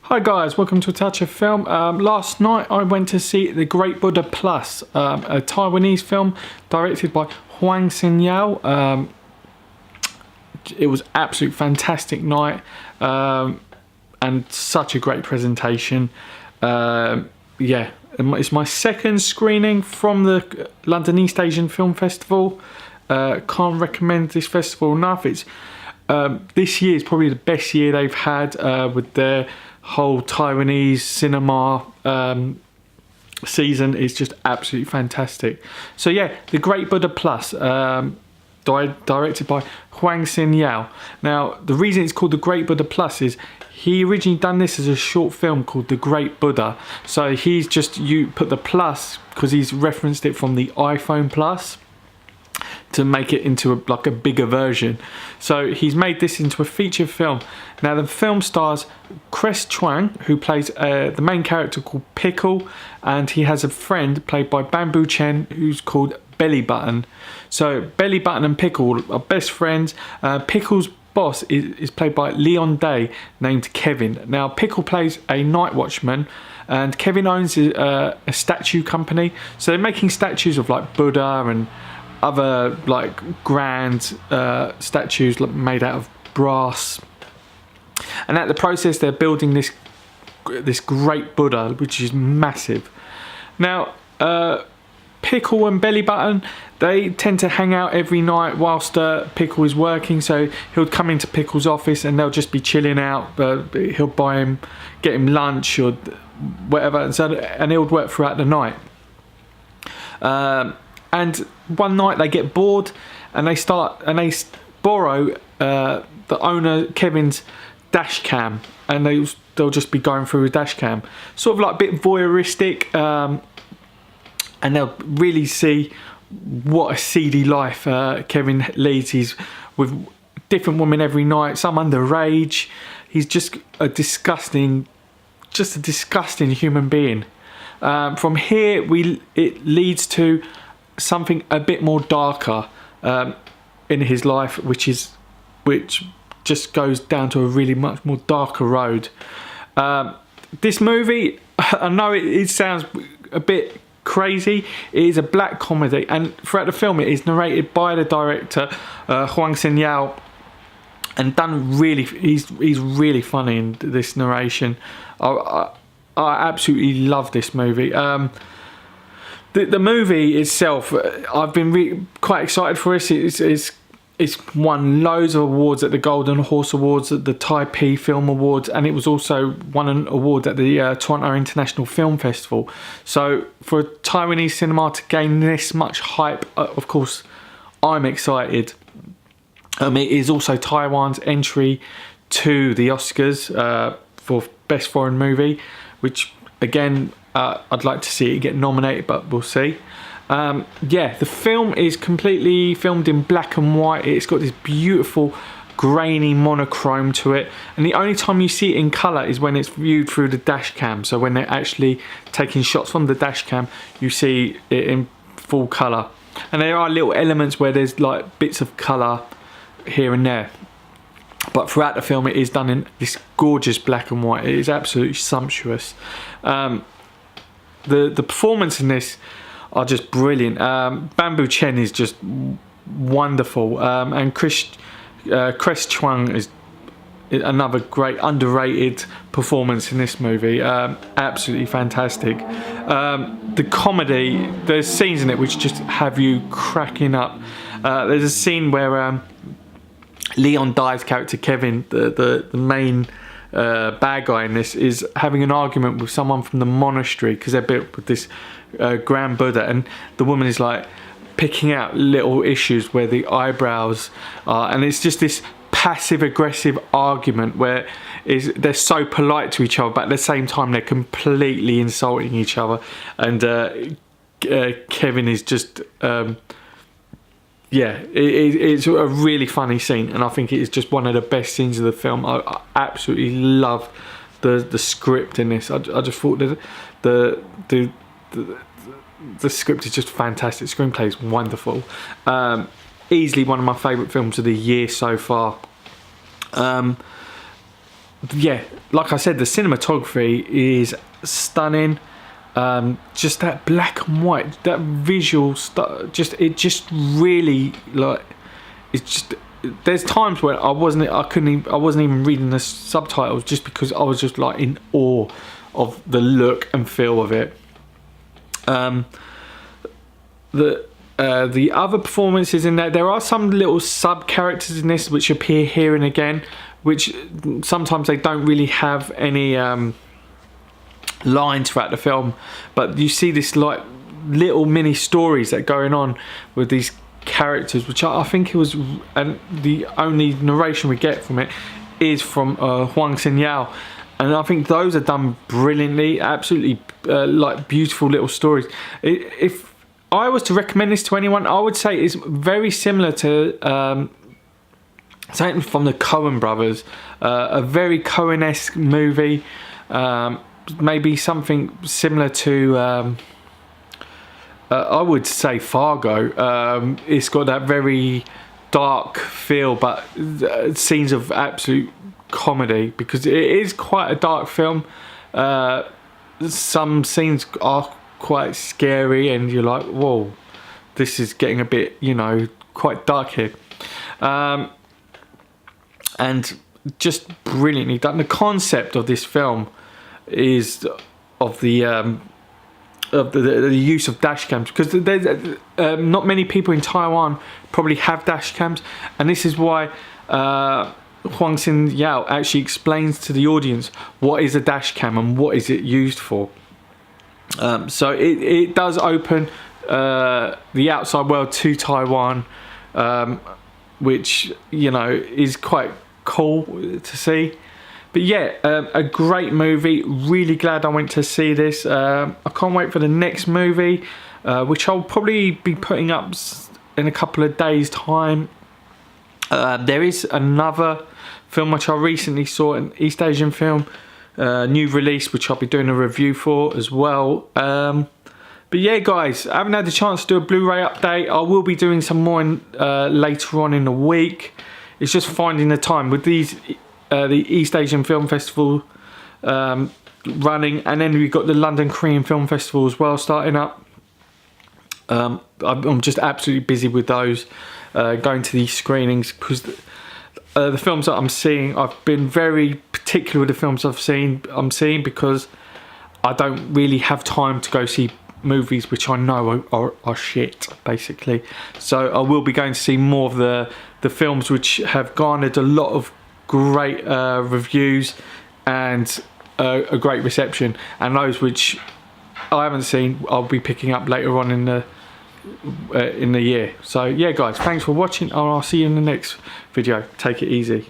Hi guys, welcome to A Touch of Film. Last night I went to see The Great Buddah Plus, a Taiwanese film directed by Huang Hsin-yao. It was absolute fantastic night and such a great presentation. Yeah, it's my second screening from the London East Asian Film Festival. Can't recommend this festival enough. It's this year is probably the best year they've had with their whole Taiwanese cinema season. Is just absolutely fantastic. So yeah, The Great Buddah Plus, directed by Huang Hsin-yao. Now the reason it's called The Great Buddah Plus is he originally done this as a short film called The Great Buddah. So he's just put the plus because he's referenced it from the iPhone Plus to make it into a bigger version. So he's made this into a feature film. Now the film stars Cres, who plays the main character called Pickle, and he has a friend played by Bamboo Chen who's called Belly Button. So Belly Button and Pickle are best friends. Pickle's boss is played by Leon Day, named Kevin. Now Pickle plays a night watchman, and Kevin owns a statue company. So they're making statues of like Buddha and other like grand statues made out of brass, and at the process they're building this great Buddha, which is massive. Now Pickle and Belly Button, they tend to hang out every night whilst Pickle is working. So he'll come into Pickle's office and they'll just be chilling out. He'll get him lunch or whatever, and he'll work throughout the night. And one night they get bored and they borrow the owner Kevin's dash cam, and they'll just be going through a dash cam, sort of like a bit voyeuristic, and they'll really see what a seedy life Kevin leads. He's with different women every night, some underage. He's just a disgusting human being. From here it leads to something a bit more darker in his life, which just goes down to a really much more darker road. This movie, I know it sounds a bit crazy. It is a black comedy, and throughout the film it is narrated by the director Huang Hsin-yao, and done really. He's really funny in this narration. I absolutely love this movie. The movie itself, I've been quite excited for it. It's won loads of awards at the Golden Horse Awards, at the Taipei Film Awards, and it was also won an award at the Toronto International Film Festival. So for Taiwanese cinema to gain this much hype, of course, I'm excited. It is also Taiwan's entry to the Oscars for Best Foreign Movie, which again, I'd like to see it get nominated, but we'll see. Yeah, the film is completely filmed in black and white. It's got this beautiful grainy monochrome to it, and the only time you see it in colour is when it's viewed through the dash cam. So when they're actually taking shots from the dash cam, you see it in full colour. And there are little elements where there's like bits of colour here and there, but throughout the film it is done in this gorgeous black and white. It is absolutely sumptuous. The performance in this are just brilliant. Bamboo Chen is just wonderful, and Cres Chuang is another great underrated performance in this movie. Absolutely fantastic. The comedy, there's scenes in it which just have you cracking up. There's a scene where Leon Dai's character Kevin, the main bad guy in this, is having an argument with someone from the monastery because they're built with this grand Buddha, and the woman is like picking out little issues where the eyebrows are, and it's just this passive aggressive argument where they're so polite to each other, but at the same time they're completely insulting each other, and Kevin is just yeah, it's a really funny scene, and I think it is just one of the best scenes of the film. I absolutely love the script in this. I just thought that the script is just fantastic. The screenplay is wonderful. Easily one of my favourite films of the year so far. yeah, like I said, the cinematography is stunning. Just that black and white, that visual stuff, it just really, like, it's just, there's times where I wasn't even reading the subtitles, just because I was just like in awe of the look and feel of it. The other performances in there are some little sub characters in this which appear here and again, which sometimes they don't really have any lines throughout the film, but you see this like little mini stories that are going on with these characters, which I think it was, and the only narration we get from it is from Huang Hsin-yao, and I think those are done brilliantly, absolutely like beautiful little stories. If I was to recommend this to anyone, I would say it's very similar to something from the Coen brothers, a very Coen-esque movie, maybe something similar to I would say Fargo. It's got that very dark feel, but scenes of absolute comedy, because it is quite a dark film. Some scenes are quite scary and you're like, whoa, this is getting a bit, you know, quite dark here. And just brilliantly done. The concept of this film is of the use of dash cams, because there's not many people in Taiwan probably have dash cams, and this is why Huang Hsin-yao actually explains to the audience what is a dash cam and what is it used for. So it does open the outside world to Taiwan, which, you know, is quite cool to see. But yeah, a great movie. Really glad I went to see this. I can't wait for the next movie, which I'll probably be putting up in a couple of days' time. There is another film which I recently saw, an East Asian film, new release, which I'll be doing a review for as well. But yeah, guys, I haven't had the chance to do a Blu-ray update. I will be doing some more later on in the week. It's just finding the time with these the East Asian Film Festival running, and then we've got the London Korean Film Festival as well starting up. I'm just absolutely busy with those, going to these screenings, because the films that I'm seeing, I've been very particular with the films I'm seeing, because I don't really have time to go see movies which I know are shit, basically. So I will be going to see more of the films which have garnered a lot of great reviews and a great reception, and those which I haven't seen I'll be picking up later on in the year. So yeah, guys, thanks for watching, and I'll see you in the next video. Take it easy.